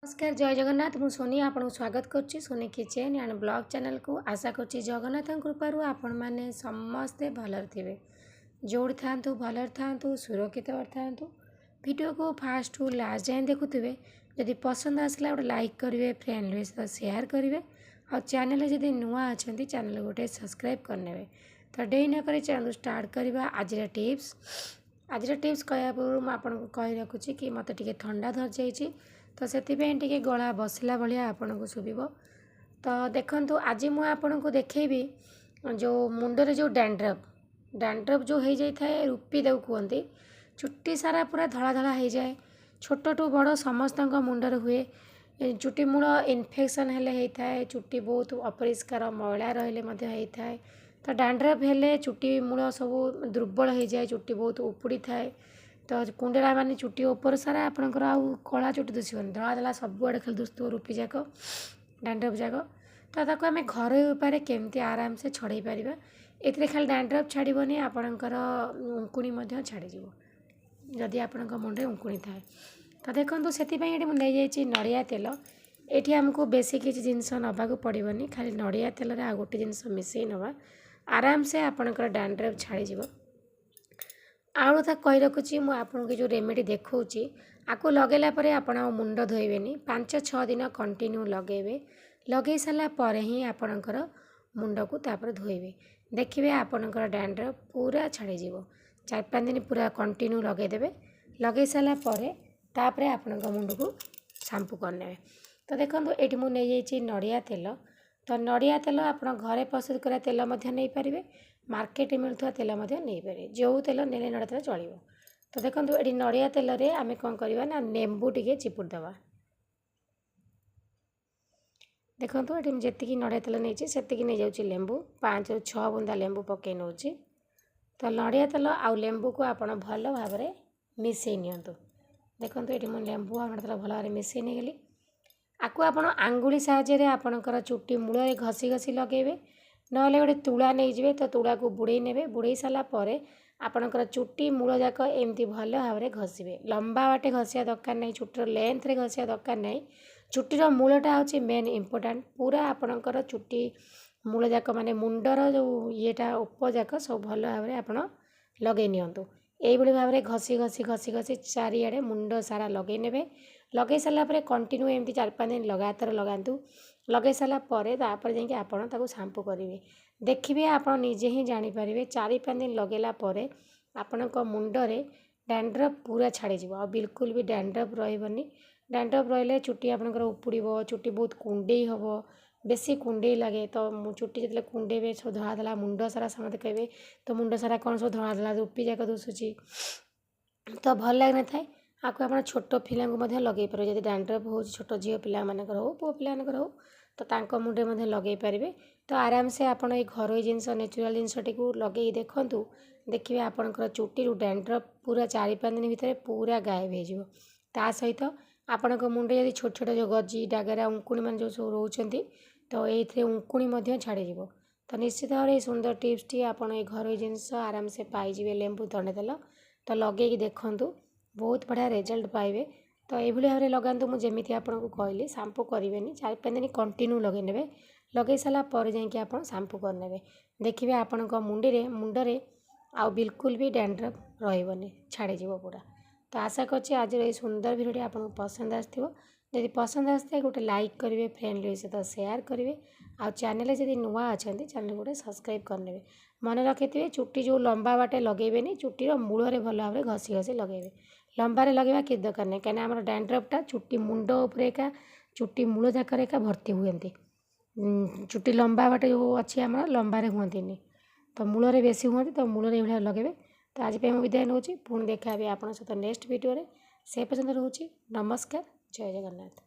नमस्कार जय जगन्नाथ मु सोनी आपन स्वागत करुच्ची Soni kitchen and blog channel को आशा करुच्ची जगन्नाथ कृपार आपण मैंने समस्ते भलर थे जोड़ी था भलर था सुरक्षित था वीडियो को फास्ट टू लास्ट जाए देखुवे जदि पसंद आसला गोटे लाइक करेंगे फ्रेंड सहित सेयार करेंगे और चैनल जदि नुआ अच्छा चैनल गोटे सब्सक्राइब करने तो डे न चैनल स्टार्ट करवा आज टिप्स कहया पूर्व मुझे कही रखुच्छी कि मत टे ठंडा धर जाइए तो से गला बसला भाया आपन को शुभ तो देखु आज मुझे आपन को देखेबी जो मुंडरे जो डैंड्रफ जो हो जाए रूपी देव कहते चुट्टी सारा पूरा धला धला हो जाए छोट टू बड़ समस्त मुंडर हुए चुट्टी मूल इन्फेक्शन हेले होता है चुट्टी बहुत अपरिष्कार मैला रहिले होता है तो डैंड्रफ हेले चुट्टी मूल सब दुर्बल हो जाए चुट्टी बहुत उपुड़ी थाए तो कुंडेला माने चुट्टी ऊपर सारा आपणकर आउ कला चुट्टी दुषन धला धला सबुआड़े खाली दुस्तु रूपी जाक डैंड्रफ जाक तो ताको आम घर उपाय केमती आराम से छड़े पारिबा एथिरे खाली डैंड्रफ छाड़बनी आपणकर उंकुणी छाड़ीज जदि आपणक मुंडे उंकुणी थाए तो देखो से नहीं नड़िया तेल ये आमको बेसी किसी जिनस नवाक पड़ोनी खाली नड़िया तेल आ गोटे जिनस मिसई नवा आराम से आपणकर डैंड्रफ छाड़ीज आउ कथा कही रखुच्छी मुझे आपको जो रेमेडी देखी आपको लगेला आपण मुंड धोइबेनी 5-6 दिन कंटिन्यू लगेबे लगे सारापर ही आपणकर मुंड को तापर धोइबे देखिए आपणकर डैंड्रफ पूरा छाड़ीज 4-5 दिन पूरा कंटिन्यू लगेदेवे लगे सारापर तापर आपणक मुंड को शैम्पू करने तो देखो ये मुझे नहीं नड़िया तेल तो नड़िया तेल आप घरे प्रस्तुत करा तेल नहीं पारे मार्केट मिलुवा तेल नहीं पारे जो तेल ने नड़िया तेल चलो तो देखो ये नड़िया तेल आम कौन करवा ना लेंबू टे चिपुड़देवा देखो ये जी नड़िया तेल नहीं से नहीं जाऊँगी लेंबू 5-6 बूंदा लेंबू पकई नौ तो नड़िया तेल आउ लेंबू को आप भल भाव मिसई नियंतु देखो ये मुझे लेंबू आ नड़िया तेल भल भाव मिसई नहीं आपको आप आंगुली साहाय्य आपणकर चुट्टी मूल घसी घसी लगेबे ना गोटे तुला नहीं जाए तो तुला को बुड़े ने बुड़े सारापर आपणकर चुट्टी मूल जाक एमती भल भाव घसीबे लंबा बाटे घसिया दरकार नहीं चुट्टीर लेंथ रे घसिया दरकार नहीं चुट्टीर मूलटा हूँ मेन इम्पोर्टाट पूरा आपणकर चुट्टी मूल जाक माने मुंडर जो येटा उपजाक सब भल भाव आप लगे नियंतु यही भाव में घसी घसी घसी घसी चारिआडे मुंड सारा लगे ने लगे सारापर कंटिन्यू एमती 4-5 दिन लगातार लगातु लगे सारापर तापर जाकि आपड़ शैम्पू करेंगे देखिए आप निजे ही जानीपर 4-5 दिन लगेला आपण मुंडरे डैंड्रफ पूरा छाड़ीज आ बिल्कुल भी डैंड्रफ रही डैंड्रफ रही चुट्टी आपंकर उपुड़ चुट्टी बहुत कुंडे हम बेसी कुंडे लगे तो चुट्टी जो कुंडे सब धला धला मुंड सारा समझे कहे तो मुंड सारा कौन सब धला धला रूपी जाक दुसुची तो भल लगे था आपको आप छोट पिला लगे पारे जब डैंड्रफ हो छोट झील पिला हो पुओ पिला हो तो मुंडे लगे पारे तो आराम से आपड़ ये घर जिनस नेचुराल जिनसटी को लगे देखूँ देखिए आपंकर चुट्टी डैंड्रफ पूरा 4-5 दिन भितर पूरा गायब हो सहित आपण मुंडे जब छोट छोट जो गजी डागरा उंकुणी मान जो सब रोचे तो ये उंकुणी छाड़ीज तो निश्चित भाव सुंदर टिप्स टी आप घर जिनस आराम से पाइबे लेंबू धंडे तेल तो लगे देखूँ बहुत बढ़िया रिजल्ट पाइबे तो ये भाव में लगातु मुझे आपको कहली शैम्पू करेंगे 4-5 दिन कंटिन्यू लगे ने लगे सारापर जाकि शैम्पू करने देखिए आपण मुंडरे आ बिल्कुल भी डैंड्रफ रही छाड़ीज पूरा तो आशा करछि आज ये सुंदर वीडियो आपको पसंद आदि पसंद आसता गोटे लाइक करेंगे फ्रेंड सहित सेयार करेंगे आ चैनल जब नुआ अच्छा चैनल गोटे सब्सक्राइब करने मन रखिथे चुट्टी जो लंबा बाटे लगेबेनी चुट्टीर मूल भल भाव में घसी घसी लगेबे लंबारे लगेवा कि दरकार नहीं कहीं आम डैंड्रफटा चुट्टी मुंड उपर एका चुट्टी मूल जाकर एका भर्ती हुए चुट्टी लंबा बाटे जो अच्छी आम लंबारे हुए तो मूल बेसी हुए तो मूल ये लगे तो आज मुझे विदाय नौ पुणी देखा आप सहित नेक्स्ट वीडियो से पर्यटन रोचे नमस्कार जय जगन्नाथ।